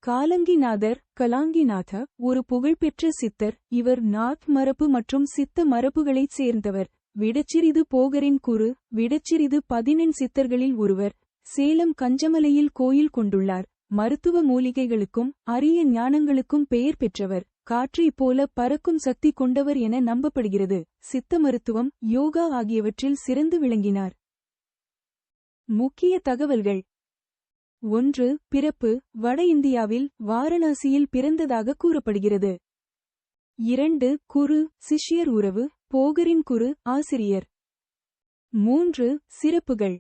காலங்கிநாதர் கலாங்கிநாத ஒரு புகழ்பெற்ற சித்தர். இவர் நாத் மரபு மற்றும் சித்த மரபுகளைச் சேர்ந்தவர். விடச்சிறிது போகரின் குரு. விடச்சிறிது 18 சித்தர்களில் ஒருவர். சேலம் கஞ்சமலையில் கோயில் கொண்டுள்ளார். மருத்துவ மூலிகைகளுக்கும் அரிய ஞானங்களுக்கும் பெயர் பெற்றவர். காற்றைப் போல பறக்கும் சக்தி கொண்டவர் என நம்பப்படுகிறது. சித்த மருத்துவம், யோகா ஆகியவற்றில் சிறந்து விளங்கினார். முக்கிய தகவல்கள். 1. பிறப்பு. வட இந்தியாவில் வாரணாசியில் பிறந்ததாக கூறப்படுகிறது. 2. குரு சிஷ்யர் உறவு. போகரின் குரு ஆசிரியர். 3. சிறப்புகள்.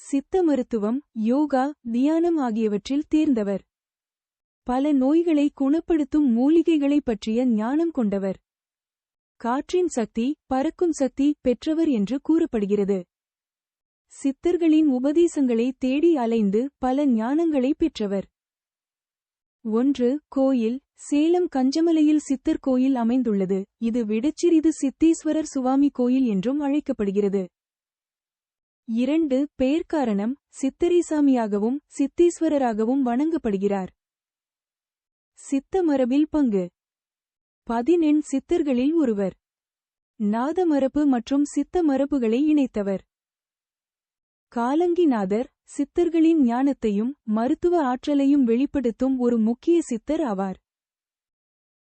சித்த மருத்துவம், யோகா, தியானம் ஆகியவற்றில் தேர்ந்தவர். பல நோய்களை குணப்படுத்தும் மூலிகைகளைப் பற்றிய ஞானம் கொண்டவர். காற்றின் சக்தி, பறக்கும் சக்தி பெற்றவர் என்று கூறப்படுகிறது. சித்தர்களின் உபதேசங்களை தேடி அலைந்து பல ஞானங்களை பெற்றவர். 1. கோயில். சேலம் கஞ்சமலையில் சித்தர் கோயில் அமைந்துள்ளது. இது விடச்சிறிது சித்தீஸ்வரர் சுவாமி கோயில் என்றும் அழைக்கப்படுகிறது. 2. பெயர்க்காரணம். சித்தரிசாமியாகவும் சித்தீஸ்வரராகவும் வணங்கப்படுகிறார். சித்த மரபில் பங்கு. 18 சித்தர்களில் ஒருவர். நாத மரபு மற்றும் சித்த மரபுகளை இணைத்தவர். காலங்கிநாதர் சித்தர்களின் ஞானத்தையும் மருத்துவ ஆற்றலையும் வெளிப்படுத்தும் ஒரு முக்கிய சித்தர் ஆவார்.